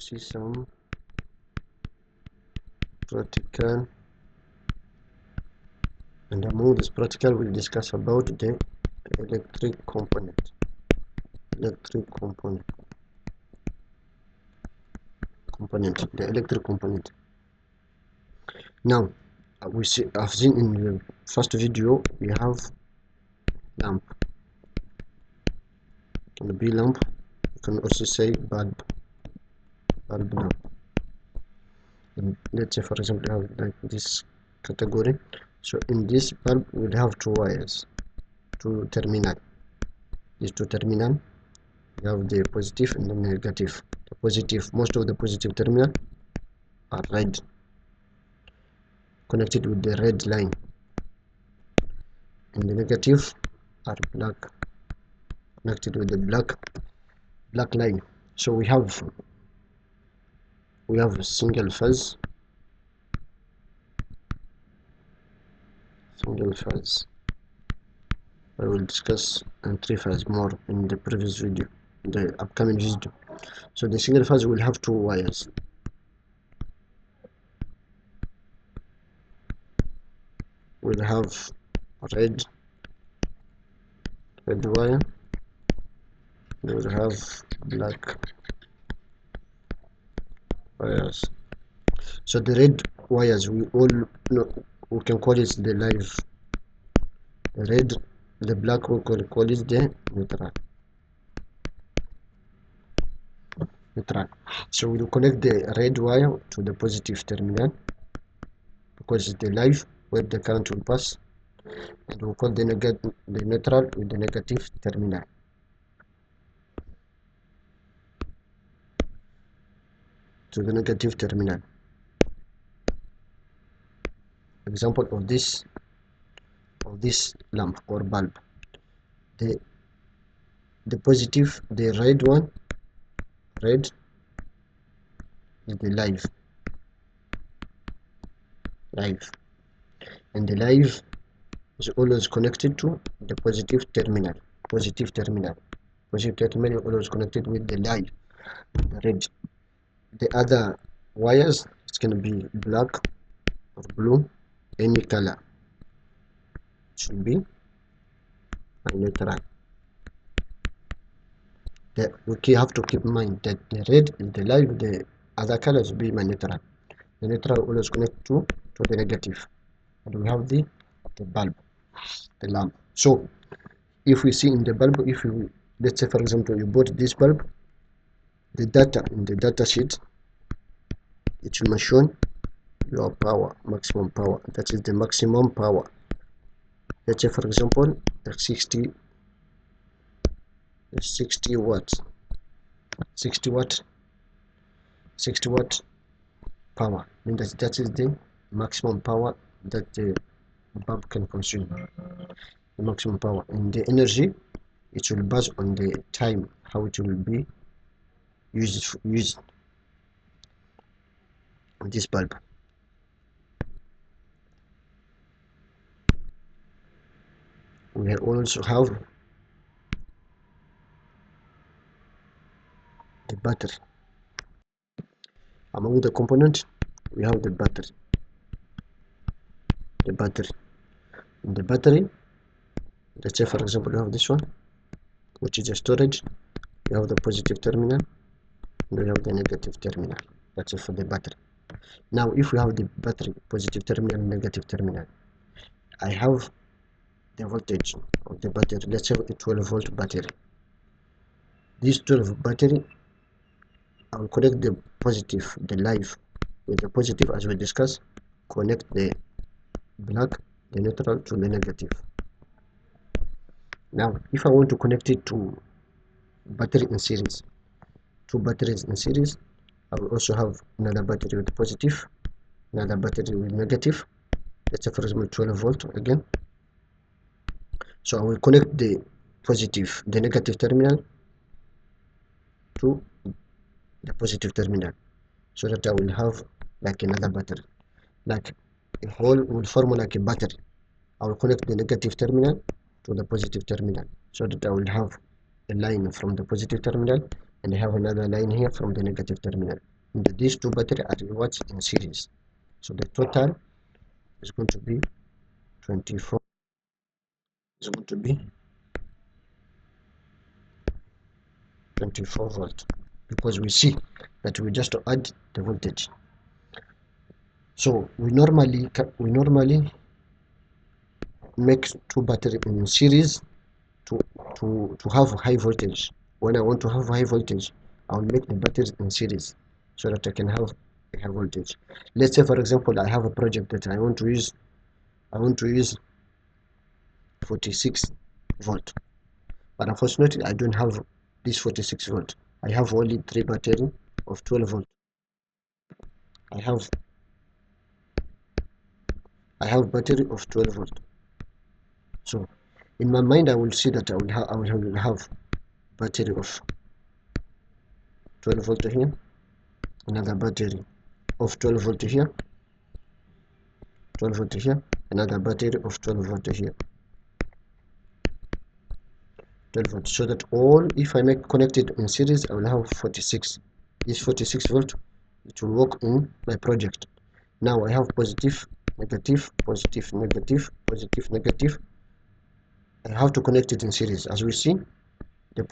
see some practical, and among this practical we'll discuss about the electric component. The electric component. Now I've seen in the first video we have lamp, can be lamp, you can also say bulb lamp. And let's say for example you have like this category. So in this bulb we'll have two wires, two terminal. These two terminal, you have the positive and the negative. The positive, most of the positive terminal are red, connected with the red line, and the negative are black, connected with the black line. So we have single phase, I will discuss, and three phase more in the previous video, the upcoming video. So the single phase will have two wires, we'll have red wire, we will have black wires. So the red wires, we all know, we can call it the live, the red, the black we can call it the neutral. So we'll connect the red wire to the positive terminal because it's the live where the current will pass, and we'll call the neutral with the negative terminal. To the negative terminal. Example of this lamp or bulb, the positive, the red one, red is the live, and the live is always connected to the positive terminal. Positive terminal is always connected with the live, the red. The other wires, it's going to be black or blue, any color, it should be neutral. We have to keep in mind that the red is the live, the other colors will be neutral. The neutral always connect to the negative, and we have the bulb, the lamp. So if we see in the bulb, if you, let's say for example you bought this bulb, the data in the data sheet, it will mention your power, maximum power, that is the maximum power. Let's say for example 60 watts, 60 watt power, means that is the maximum power that the bulb can consume, the maximum power. And the energy, it will base on the time how it will be used this bulb. We also have the battery. Among the components we have the battery. In the battery, let's say for example you have this one, which is a storage. You have the positive terminal and you have the negative terminal. That's it for the battery. Now if we have the battery, positive terminal, negative terminal, I have the voltage of the battery. Let's say a 12 volt battery. This 12 battery, I will connect the positive, the live, with the positive as we discussed, connect the black, the neutral to the negative. Now if I want to connect it to battery in series, two batteries in series, I will also have another battery with positive, another battery with negative. Let's say for example 12 volt again. So I will connect the positive, the negative terminal to the positive terminal, so that I will have like another battery, like a whole will form like a battery. I will connect the negative terminal to the positive terminal, so that I will have a line from the positive terminal and I have another line here from the negative terminal. and these two batteries are what in series. So the total is going to be 24. Is going to be 24 volt, because we see that we just add the voltage. So we normally make two batteries in series to have high voltage. When I want to have high voltage, I will make the batteries in series so that I can have a high voltage. Let's say, for example, I have a project that I want to use 46 volt, but unfortunately I don't have this 46 volt. I have only 3 battery of 12 volt. I have battery of 12 volt. So in my mind I will see that I will have battery of 12 volt here, another battery of 12 volt here, 12 volt here, another battery of 12 volt here, 12 volt, so that all, if I make connected in series, I will have 46. This 46 volt, it will work in my project. Now I have positive, negative, positive, negative, positive, negative. I have to connect it in series. As we see, the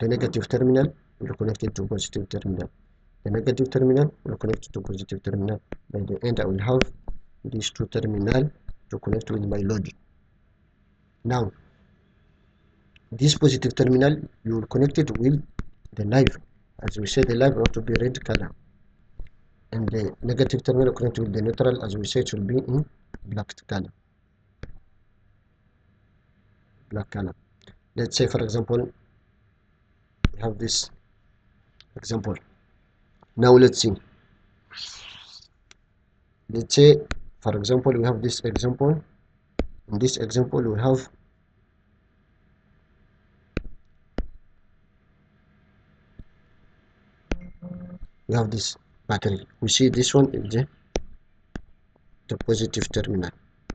negative terminal will connect it to positive terminal. The negative terminal will connect to positive terminal. By the end, I will have these two terminal to connect with my load. Now, this positive terminal, you will connect it with the live. As we say, the live ought to be red color, and the negative terminal connected with the neutral, as we say, it will be in black color. Let's say, for example, we have this example. Now let's see. Let's say, for example, we have this example. In this example, we have this battery. We see this one is the positive terminal.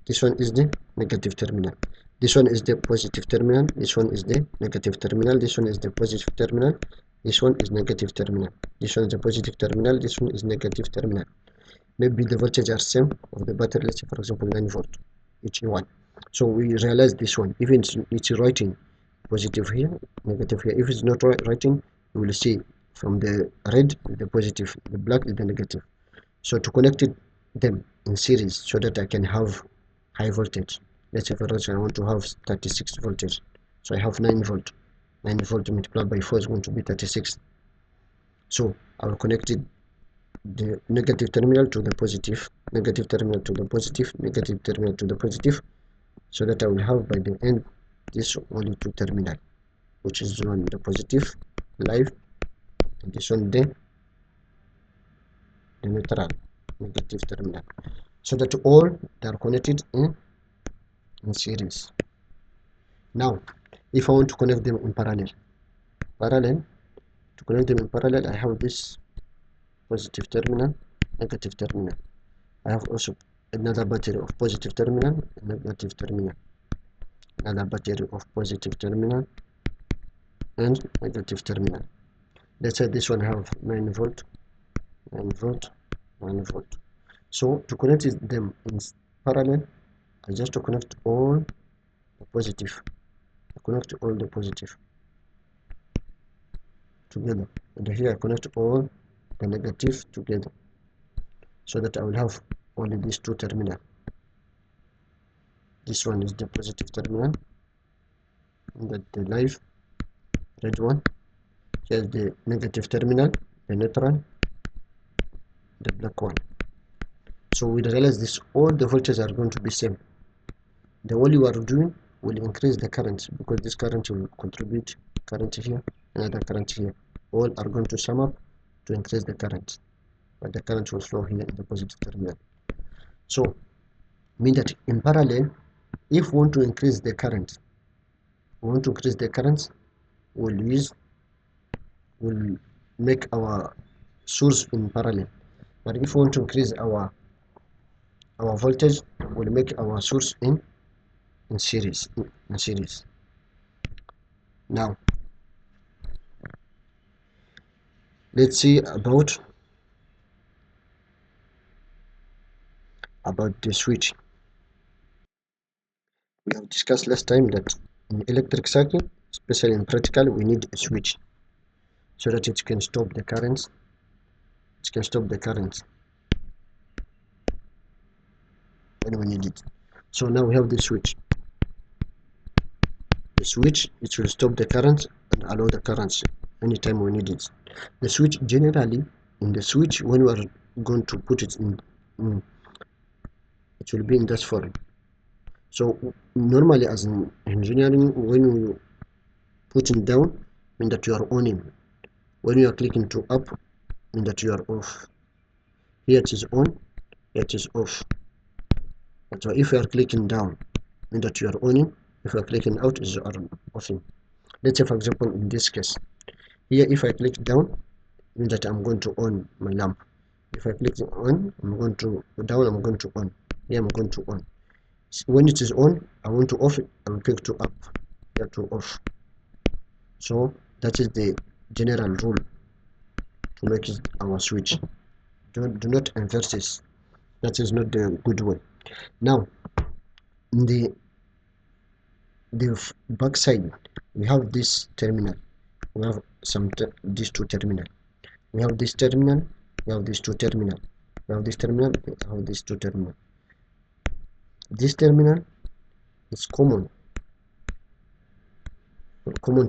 This one is the negative terminal. This one is the positive terminal. This one is the negative terminal. This one is the positive terminal. This one is negative terminal. This one is the positive terminal. This one is negative terminal. Maybe the voltage are same of the battery. Let's say, for example, 9 volt each one. So we realize this one, even it's writing positive here, negative here. If it's not writing, you will see from the red is the positive, the black is the negative. So to connect them in series so that I can have high voltage. Let's say, for example, I want to have 36 voltage. So I have 9 volt. 9 volt multiplied by 4 is going to be 36. So I will connect the negative terminal to the positive, negative terminal to the positive, negative terminal to the positive, so that I will have by the end this only two terminal, which is one the positive live, and this one the neutral negative terminal, so that all they are connected in series. Now if I want to connect them in parallel, to connect them in parallel, I have this positive terminal, negative terminal. I have also another battery of positive terminal, negative terminal, another battery of positive terminal and negative terminal. Let's say this one have 9 volt, 9 volt, 9 volt. So to connect them in parallel, I just to connect all the positive. I connect all the positive together, and here I connect all the negative together, so that I will have only these two terminal. This one is the positive terminal, and the live red one. Here's the negative terminal, the neutral, the black one. So we realize this, all the voltages are going to be same. The only we are doing will increase the current, because this current will contribute current here, another current here. All are going to sum up to increase the current, but the current will flow here in the positive terminal. So mean that in parallel, if we want to increase the current, we'll make our source in parallel. But if we want to increase our voltage, we'll make our source in series. Now let's see about about the switch. We have discussed last time that in electric circuit, especially in practical, we need a switch so that it can stop the currents. It can stop the currents when we need it. So now we have the switch. The switch, it will stop the current and allow the currents anytime we need it. The switch, generally, in the switch, when we are going to put it in, it will be in that form. So normally, as in engineering, when you put it down, mean that you are on. When you are clicking to up, mean that you are off. Here it is on, here it is off. So if you are clicking down, mean that you are on. If you are clicking out, you are off. Let's say, for example, in this case, here if I click down, means that I'm going to on my lamp. If I click on, I'm going to down, I'm going to on. Here I'm going to on. So when it is on, I want to off it, I will click to up, here to off. So that is the general rule to make it our switch. Do not invert this. That is not the good way. Now, in the back side, we have this terminal. We have these two terminal. We have this terminal. We have these two terminal. We have this terminal. We have these two terminal. This terminal is common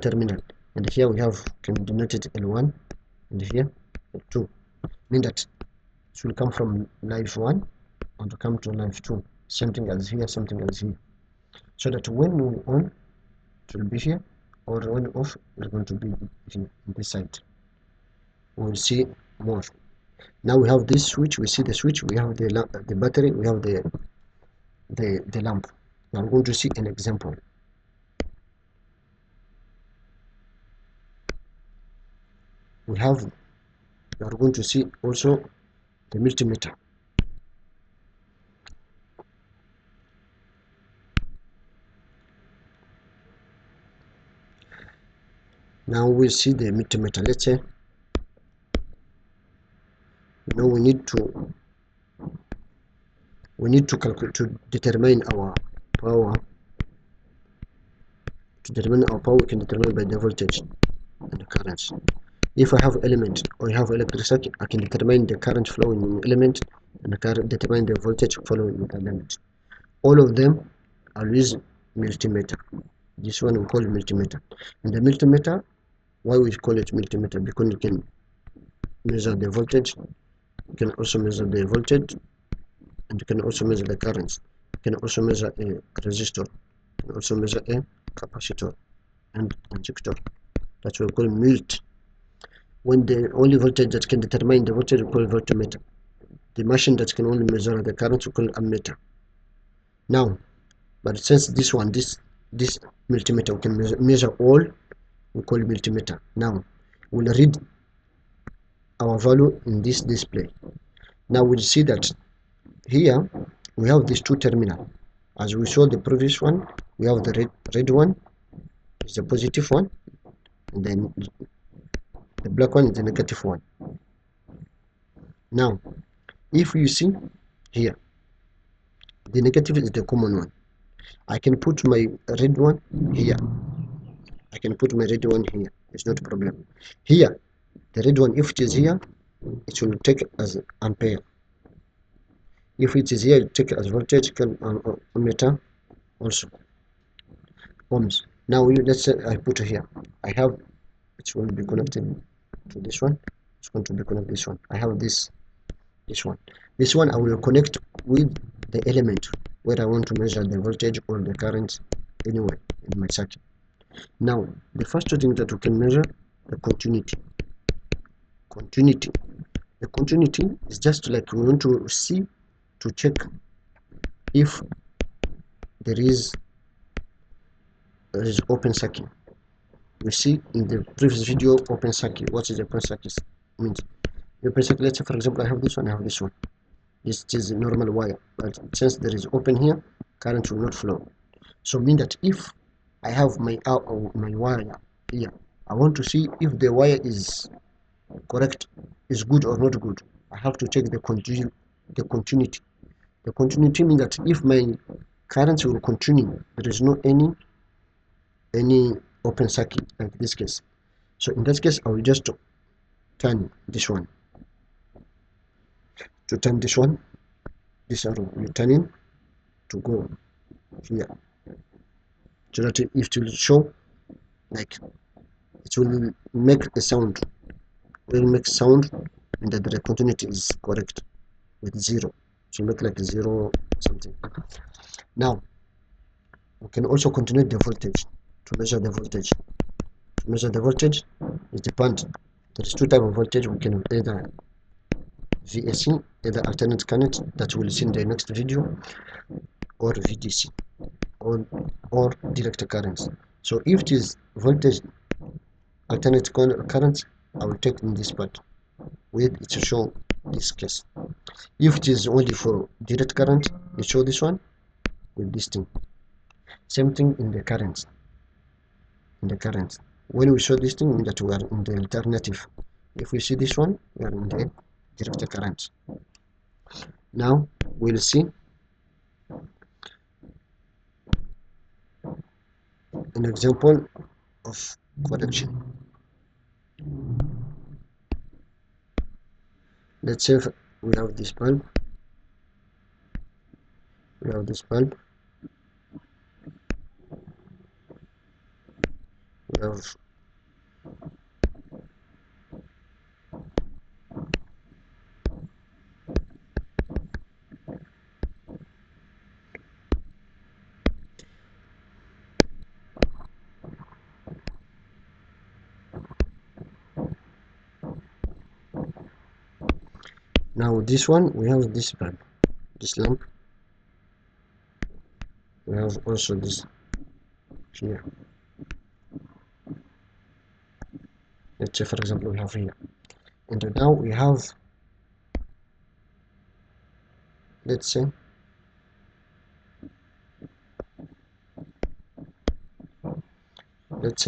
terminal, and here we have can denote it L1, and here L2. Mean that it will come from live 1 and come to live 2. Something as here, something as here. So that when we on, it will be here, or when off, it's going to be here on this side. We will see more. Now we have this switch. We see the switch. We have the battery. We have the lamp. Now I'm going to see an example. We are going to see also the multimeter. Now we see the multimeter. Let's say we need to calculate to determine our power. To determine our power, we can determine by the voltage and the currents. If I have element or I have electric circuit, I can determine the current flowing in element and determine the voltage following in element. All of them are use multimeter. This one we call multimeter. And the multimeter, why we call it multimeter? Because you can measure the voltage, you can also measure the voltage, and you can also measure the currents. You can also measure a resistor, you can also measure a capacitor and injector. That's what we call mult. When the only voltage that can determine the voltage we call voltmeter. The machine that can only measure the current we call ammeter. Now, but since this multimeter we can measure all, we call multimeter. Now we'll read our value in this display. Now we'll see that here we have these two terminal. As we saw the previous one, we have the red one is the positive one, and then the black one is the negative one. Now if you see here, the negative is the common one. I can put my red one here. I can put my red one here. It's not a problem. Here, the red one, if it is here, it will take as ampere. If it is here, it will take as voltage, meter also. Ohms. Now let's say I put here. I have, it will be connected to this one. It's going to be connected to this one. I have this one. This one I will connect with the element where I want to measure the voltage or the current anywhere in my circuit. Now the first thing that we can measure, the continuity. The continuity is just like we want to see, to check if there is open circuit. We see in the previous video open circuit. What is open circuit means? Open circuit, let's say for example I have this one, I have this one. This is a normal wire, but since there is open here, current will not flow. So mean that if I have my wire here, I want to see if the wire is correct, is good or not good. I have to check the continuity. The continuity means that if my current will continue, there is no any open circuit like this case. So in this case, I will just turn this one. To turn this one, this arrow will turn in to go here, so that it will show like it will make a sound. Will make sound, and that the continuity is correct with 0. It will look like 0 something. Now we can also continue the voltage to measure the voltage. To measure the voltage, it depends. There is two types of voltage. We can either VAC, either alternate current that we'll see in the next video, or VDC, or direct currents. So if it is voltage alternate current, I will take in this part with it to show this case. If it is only for direct current, it show this one with this thing. Same thing in the current. When we show this thing, means that we are in the alternative. If we see this one, we are in the direct current. Now we'll see an example of connection. Let's say we have this bulb. We have this bulb. We have now this one. We have this bulb, this lamp. We have also this here. Let's say for example we have here, and now we have, let's say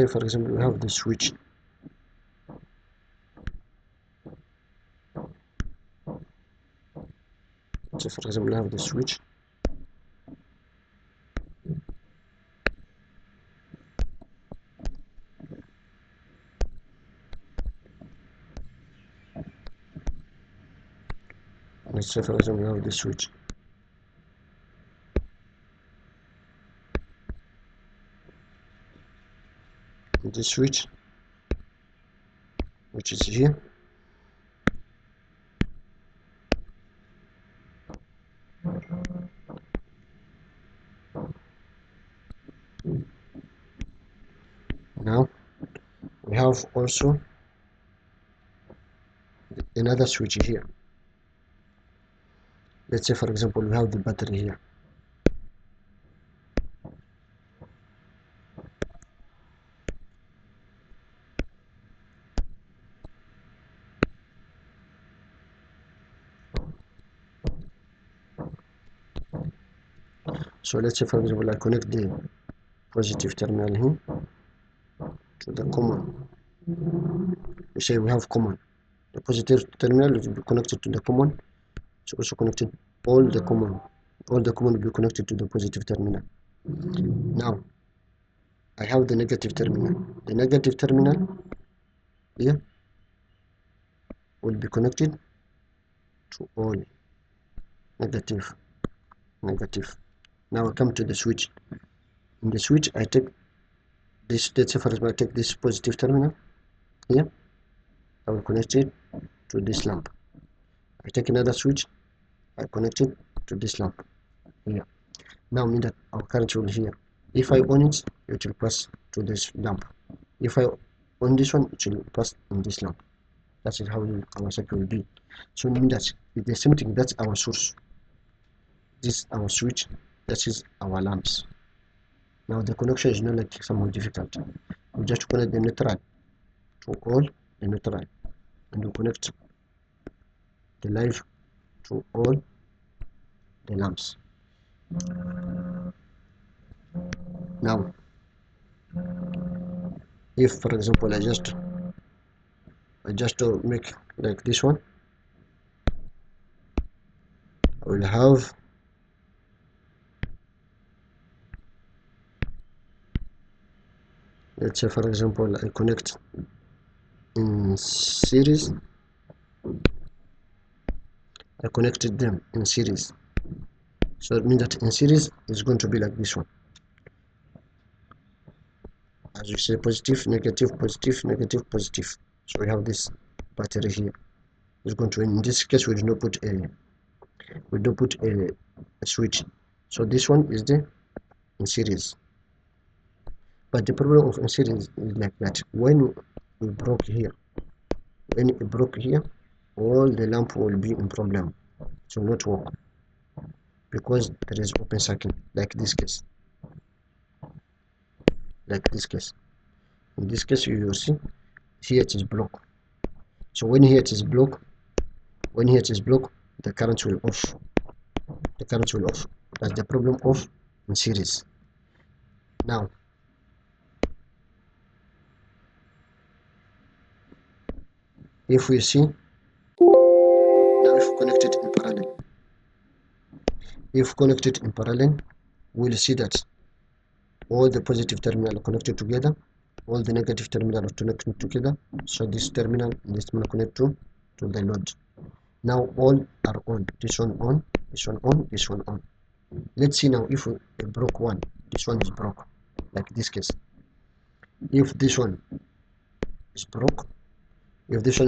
for example we have the switch. So for example we have the switch. Let's say for example we have the switch. The switch, which is here, now we have also another switch here. Let's say for example we have the battery here. So let's say for example I connect the positive terminal here to the common. We say we have common. The positive terminal will be connected to the common. It's also connected all the common will be connected to the positive terminal. Now I have the negative terminal. The negative terminal here will be connected to all negative. Now I come to the switch. In the switch I take this, let's say for example I take this positive terminal here, I will connect it to this lamp. I take another switch, I connect it to this lamp here. Now mean that our current will here. If I on it, it will pass to this lamp. If I on this one, it will pass in this lamp. That is how our circuit will be. So mean that it's the same thing. That's our source. This is our switch. That is our lamps. Now the connection is not like somehow difficult. We just connect the neutral to all the neutral, and we connect the live to all the lamps. Now if for example I just make like this one, I will have let's say for example I connect in series. I connected them in series, so it means that in series is going to be like this one. As you say, positive, negative, positive, negative, positive. So we have this battery here. It's going to, in this case, we do not put a switch. So this one is the in series. But the problem of in series is like that. When we broke here, all the lamp will be in problem. It will not work because there is open circuit, like this case. Like this case. In this case, you will see here it is blocked. So when here it is blocked, the current will off. The current will off. That's the problem of in series. Now, if we see, now if we connect it in parallel, we'll see that all the positive terminal are connected together, all the negative terminal are connected together. So this terminal and this terminal connect to the load. Now all are on. This one on, this one on, this one on. Let's see now if we broke one. This one is broke, like this case. If this one is broke, like this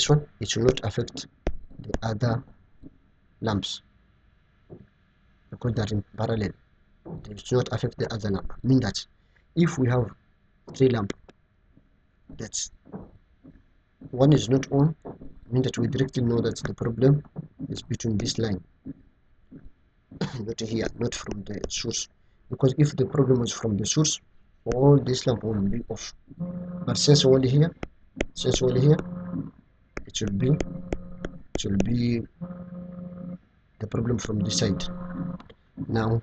one, it will not affect the other lamps because they are in parallel. It will not affect the other lamp. Mean that if we have 3 lamps, that's one is not on, mean that we directly know that the problem is between this line, not here, not from the source. Because if the problem was from the source, all this lamp will be off. But since only here, it will be the problem from this side. Now